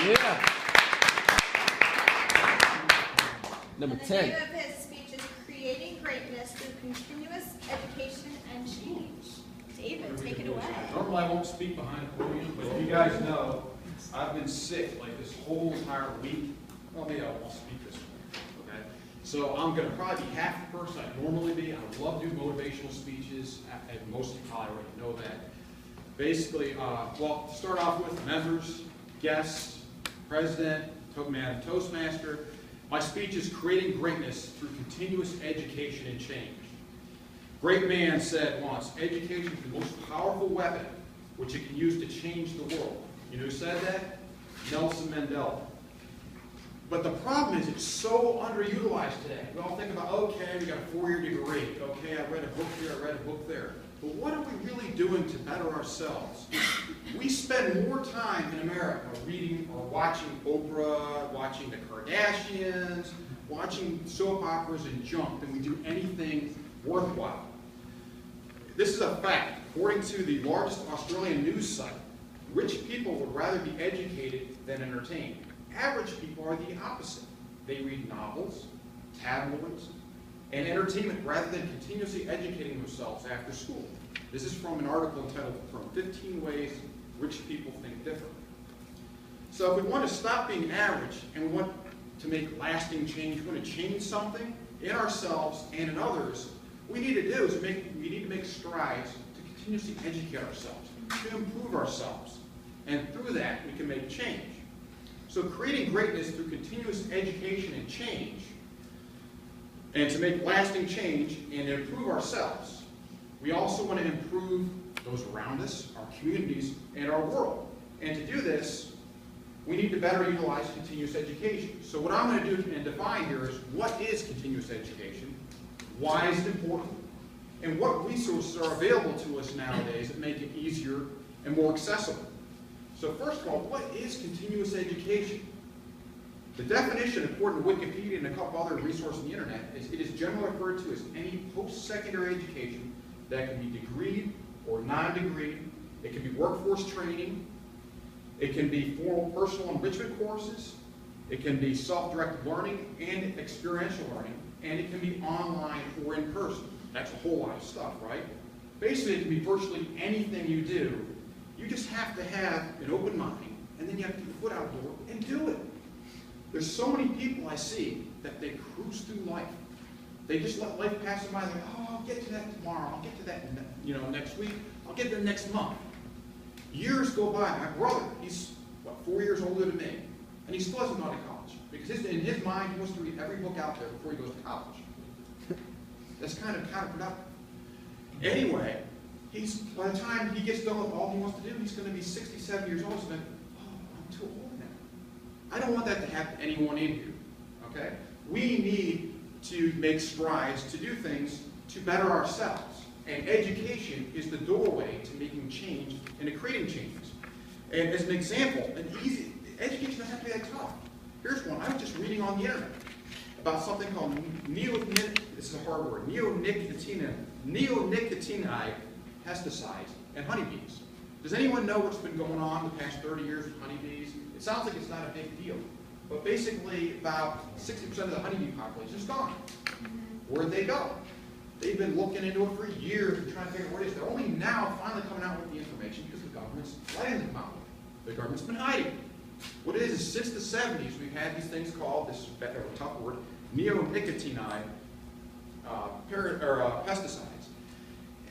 Yeah. Number And the 10. name of his speech is Creating Greatness Through Continuous Education and Change. David, take it away. Normally I won't speak behind a podium, but you guys know I've been sick like this whole entire week. Well, maybe I won't speak this week, okay? So I'm going to probably be half the person I'd normally be. I love to do motivational speeches, and most of you probably already know that. Basically, well, to start off with, members, guests, president, man, Toastmaster. My speech is Creating Greatness Through Continuous Education and Change. Great man said once, education is the most powerful weapon which it can use to change the world. You know who said that? Nelson Mandela. But the problem is it's so underutilized today. We all think about, okay, we got a 4-year degree. Okay, I read a book here, I read a book there. But what are we really doing to better ourselves? We spend more time in America reading or watching Oprah, watching the Kardashians, watching soap operas and junk than we do anything worthwhile. This is a fact. According to the largest Australian news site, rich people would rather be educated than entertained. Average people are the opposite. They read novels, tabloids, and entertainment rather than continuously educating themselves after school. This is from an article entitled From 15 Ways Rich People Think Differently. So if we want to stop being average and we want to make lasting change, we want to change something in ourselves and in others, what we need to do is we need to make strides to continuously educate ourselves, to improve ourselves. And through that, we can make change. So creating greatness through continuous education and change, and to make lasting change and improve ourselves, we also want to improve those around us, our communities, and our world. And to do this, we need to better utilize continuous education. So what I'm going to do and define here is what is continuous education, why is it important, and what resources are available to us nowadays that make it easier and more accessible. So first of all, what is continuous education? The definition, according to Wikipedia and a couple other resources on the internet, is it is generally referred to as any post-secondary education that can be degreed or non-degreed. It can be workforce training. It can be formal personal enrichment courses. It can be self-directed learning and experiential learning. And it can be online or in person. That's a whole lot of stuff, right? Basically, it can be virtually anything you do. You just have to have an open mind, and then you have to get your foot out the door and do it. There's so many people I see that they cruise through life. They just let life pass them by. They're like, oh, I'll get to that tomorrow. I'll get to that next week. I'll get there next month. Years go by. My brother, he's, 4 years older than me, and he still hasn't gone to college. Because in his mind, he wants to read every book out there before he goes to college. That's kind of counterproductive. Anyway, by the time he gets done with all he wants to do, he's going to be 67 years old. He's going to, I'm too old now. I don't want that to happen to anyone in here. Okay? We need to make strides to do things to better ourselves. And education is the doorway to making change and to creating changes. And as an example, education doesn't have to be that tough. Here's one. I was just reading on the internet about something called this is a hard word, neonicotinoid pesticides and honeybees. Does anyone know what's been going on the past 30 years with honeybees? It sounds like it's not a big deal. But basically, about 60% of the honeybee population is gone. Where'd they go? They've been looking into it for years and trying to figure out what it is. They're only now finally coming out with the information because the government's letting them out with it. The government's been hiding. What it is since the 70s, we've had these things called, this is a tough word, neonicotinoid pesticides.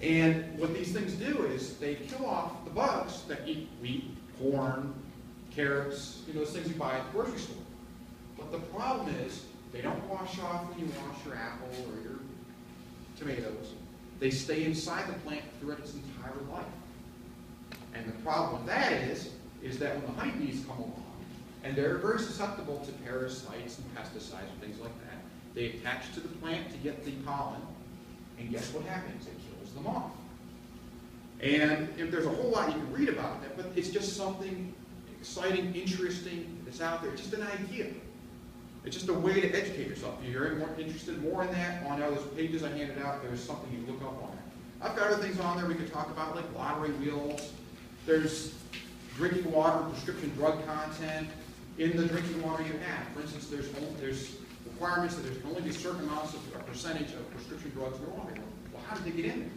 And what these things do is they kill off the bugs that eat wheat, corn, carrots, those things you buy at the grocery store. But the problem is they don't wash off when you wash your apple or your tomatoes. They stay inside the plant throughout its entire life. And the problem with that is that when the honeybees come along, and they're very susceptible to parasites and pesticides and things like that, they attach to the plant to get the pollen, and guess what happens? It kills them off. And if there's a whole lot you can read about that, but it's just something exciting, interesting that's out there. It's just an idea. It's just a way to educate yourself. If you're interested more in that, on those pages I handed out, there's something you can look up on that. I've got other things on there we could talk about, like lottery wheels. There's drinking water, prescription drug content. in the drinking water you have. For instance, there's requirements that there can only be certain amounts of a percentage of prescription drugs in the water. Well, how did they get in there?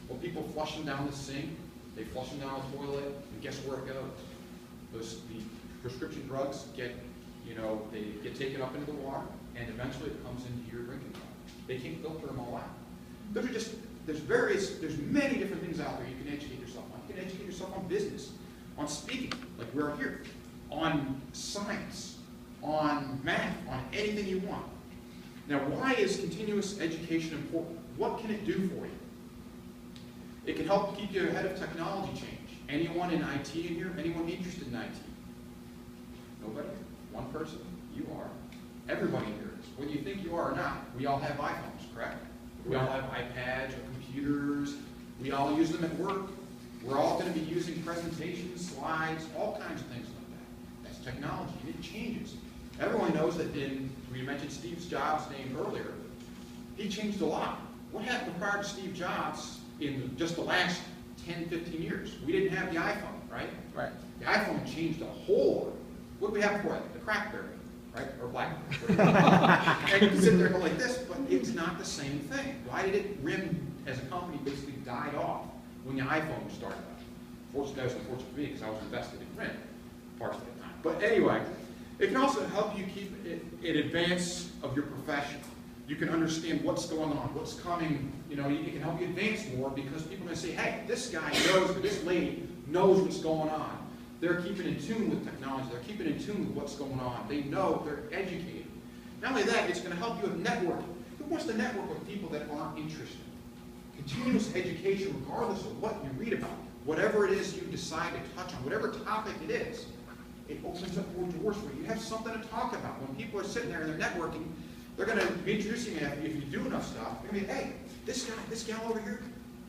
Well, people flush them down the sink, they flush them down the toilet, and guess where it goes? The prescription drugs get, they get taken up into the water, and eventually it comes into your drinking water. They can't filter them all out. There's many different things out there you can educate yourself on. You can educate yourself on business, on speaking, like we're here, on science, on math, on anything you want. Now, why is continuous education important? What can it do for you? It can help keep you ahead of technology change. Anyone in IT in here? Anyone interested in IT? Nobody? One person? You are. Everybody here is. Whether you think you are or not, we all have iPhones, correct? We all have iPads or computers. We all use them at work. We're all going to be using presentations, slides, all kinds of things like that. That's technology, and it changes. Everyone knows that we mentioned Steve Jobs' name earlier. He changed a lot. What happened prior to Steve Jobs in just the last 10, 15 years? We didn't have the iPhone, right? Right. The iPhone changed a whole lot. What do we have before it? The Crackberry, right? Or Blackberry. And you can sit there and go like this, but it's not the same thing. Why did it? RIM as a company basically died off when the iPhone started up. Fortunately, that was unfortunate for me because I was invested in RIM parts of the time. But anyway, it can also help you keep in advance of your profession. You can understand what's going on, what's coming. It can help you advance more because people are going to say, hey, this guy knows, or this lady knows what's going on. They're keeping in tune with technology. They're keeping in tune with what's going on. They know, they're educated. Not only that, it's going to help you with networking. Who wants to network with people that aren't interested? Continuous education, regardless of what you read about, whatever it is you decide to touch on, whatever topic it is, it opens up more doors for you. You have something to talk about. When people are sitting there and they're networking, they're going to be introducing you, if you do enough stuff, they're going to be, hey, this guy, this gal over here,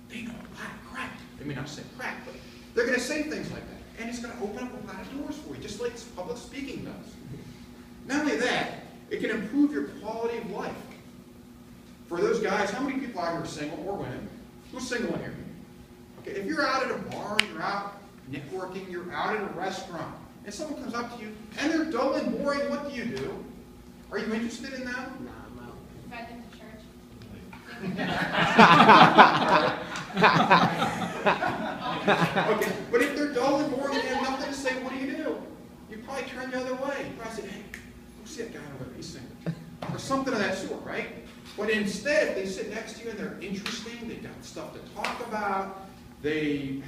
they know a lot of crap. They may not say crap, but they're going to say things like that. And it's going to open up a lot of doors for you, just like public speaking does. Not only that, it can improve your quality of life. For those guys, how many people out here are single or women? Who's single in here? Okay, if you're out at a bar, you're out networking, you're out at a restaurant, and someone comes up to you, and they're dull and boring, what do? Are you interested in them? Nah, I'm out. Invite them to church. Okay, but if they're dull and boring and you have nothing to say, what do? You probably turn the other way. You probably say, hey, go see that guy over there, he's single. Or something of that sort, right? But instead, if they sit next to you and they're interesting, they've got stuff to talk about, they're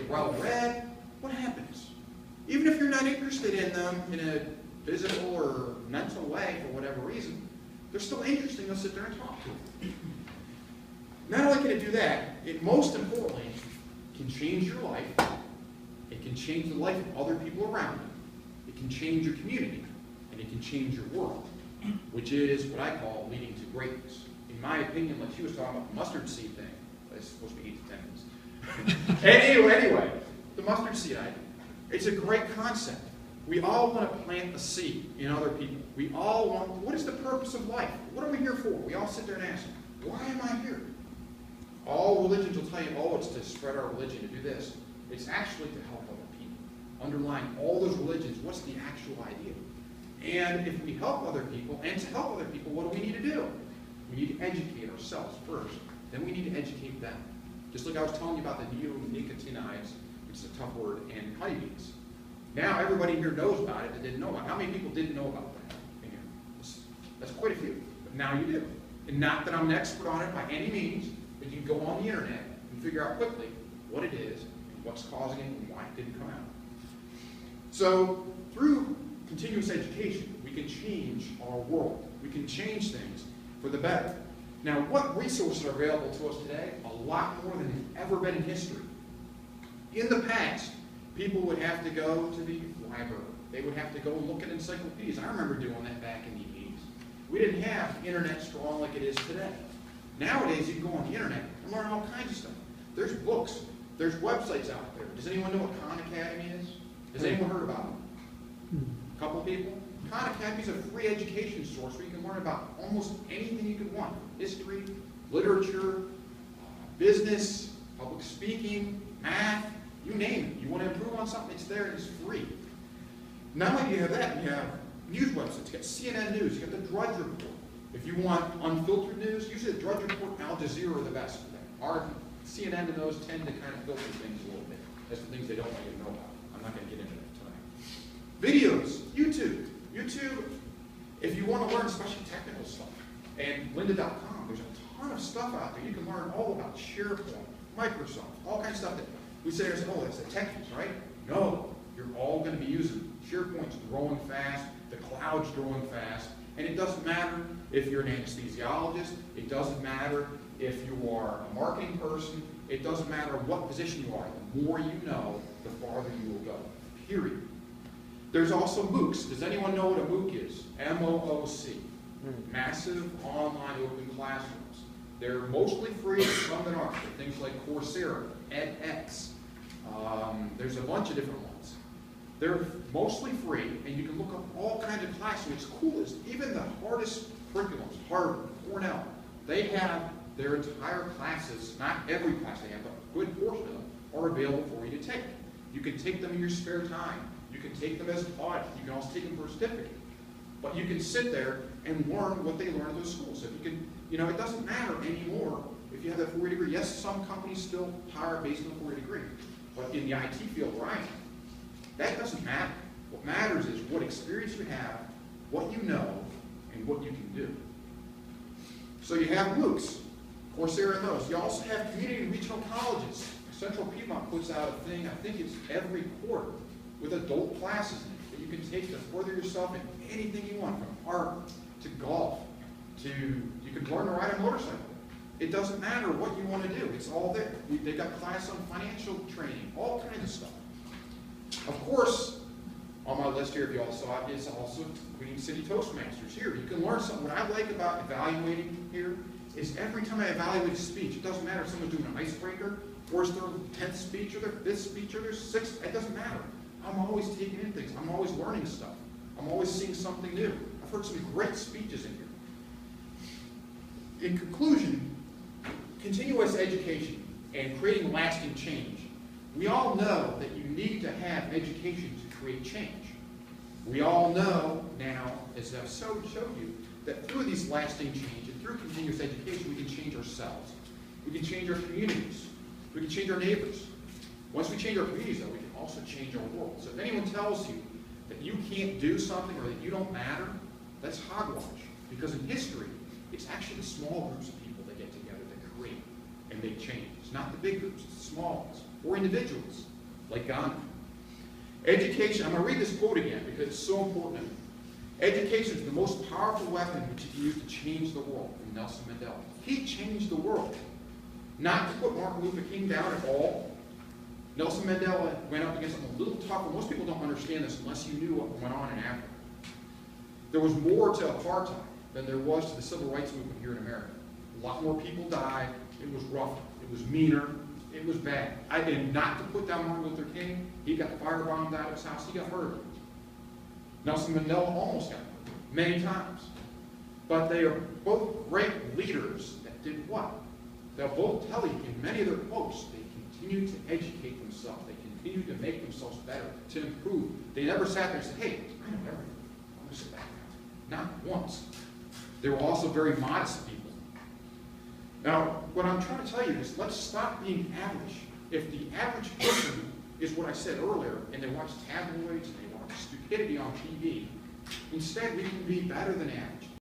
well read, what happens? Even if you're not interested in them in a physical or mental way for whatever reason, they're still interesting. They'll sit there and talk to them. Not only can it do that, it most importantly can change your life. It can change the life of other people around you. It can change your community, and it can change your world, which is what I call leading to greatness. In my opinion, like she was talking about the mustard seed thing, it's supposed to be 8 to 10 minutes. anyway, the mustard seed idea. It's a great concept. We all want to plant a seed in other people. We all want, what is the purpose of life? What are we here for? We all sit there and ask, why am I here? All religions will tell you, oh, it's to spread our religion, to do this. It's actually to help other people. Underlying all those religions, what's the actual idea? And if we help other people, and to help other people, what do we need to do? We need to educate ourselves first. Then we need to educate them. Just like I was telling you about the neonicotinoids, which is a tough word, and honeybees. Now everybody here knows about it that didn't know about it. How many people didn't know about that in here? That's quite a few. But now you do. And not that I'm an expert on it by any means, but you can go on the internet and figure out quickly what it is, and what's causing it, and why it didn't come out. So through continuous education, we can change our world. We can change things for the better. Now, what resources are available to us today? A lot more than have ever been in history. In the past, people would have to go to the library. They would have to go look at encyclopedias. I remember doing that back in the 80s. We didn't have internet strong like it is today. Nowadays, you can go on the internet and learn all kinds of stuff. There's books. There's websites out there. Does anyone know what Khan Academy is? Has anyone heard about it? A couple people? Khan Academy is a free education source where you can learn about almost anything you could want. History, literature, business, public speaking, math, you name it. You want to improve on something, it's there and it's free. Not only do you have that, you have news websites. You got CNN News, you got the Drudge Report. If you want unfiltered news, usually the Drudge Report and Al Jazeera are the best for that. Our CNN and those tend to kind of filter things a little bit. That's the things they don't want you to know about. I'm not going to get into that tonight. Videos, YouTube. YouTube, if you want to learn especially technical stuff, and lynda.com, there's a ton of stuff out there. You can learn all about SharePoint, Microsoft, all kinds of stuff that we say, oh, that's the techies, right? No, you're all going to be using it. SharePoint's growing fast, the cloud's growing fast, and it doesn't matter if you're an anesthesiologist, it doesn't matter if you are a marketing person, it doesn't matter what position you are. The more you know, the farther you will go, period. There's also MOOCs. Does anyone know what a MOOC is? M-O-O-C. Massive online open classrooms. They're mostly free, some that aren't. Things like Coursera, edX. There's a bunch of different ones. They're mostly free, and you can look up all kinds of classes. What's cool is even the hardest curriculums, Harvard, Cornell, they have their entire classes, not every class they have, but a good portion of them are available for you to take. You can take them in your spare time. You can take them as taught. You can also take them for a certificate. But you can sit there and learn what they learn at those schools. If you can, it doesn't matter anymore if you have that 4-year degree. Yes, some companies still hire based on a 4-year degree. But in the IT field where I am, that doesn't matter. What matters is what experience you have, what you know, and what you can do. So you have MOOCs, Coursera and those. You also have community and regional colleges. Central Piedmont puts out a thing, I think it's every quarter, with adult classes in it that you can take to further yourself in anything you want, from art to golf to, you can learn to ride a motorcycle. It doesn't matter what you want to do, it's all there. They've got class on financial training, all kinds of stuff. Of course, on my list here, if you all saw it, is also Queen City Toastmasters here. You can learn something. What I like about evaluating here is every time I evaluate a speech, it doesn't matter if someone's doing an icebreaker, or it's their 10th speech, or their 5th speech, or their 6th, it doesn't matter. I'm always taking in things. I'm always learning stuff. I'm always seeing something new. I've heard some great speeches in here. In conclusion, continuous education and creating lasting change. We all know that you need to have education to create change. We all know now, as I've showed you, that through these lasting change and through continuous education, we can change ourselves. We can change our communities. We can change our neighbors. Once we change our communities, though, we can also change our world. So if anyone tells you that you can't do something or that you don't matter, that's hogwash. Because in history, it's actually the small groups of people that get together that create and make change. It's not the big groups, it's the small ones. Or individuals, like Gandhi. Education, I'm going to read this quote again because it's so important. Education is the most powerful weapon which you can use to change the world, from Nelson Mandela. He changed the world. Not to put Martin Luther King down at all. Nelson Mandela went up against something a little tougher. Most people don't understand this unless you knew what went on in Africa. There was more to apartheid than there was to the civil rights movement here in America. A lot more people died. It was rougher. It was meaner. It was bad. I did not to put down Martin Luther King. He got firebombed out of his house. He got murdered. Nelson Mandela almost got murdered many times. But they are both great leaders that did what? They'll both tell you in many of their quotes, they continue to educate themselves. They continue to make themselves better, to improve. They never sat there and said, hey, I know everything. I'm going to sit back now. Not once. They were also very modest people. Now, what I'm trying to tell you is let's stop being average. If the average person is what I said earlier, and they watch tabloids and they watch stupidity on TV, instead we can be better than average.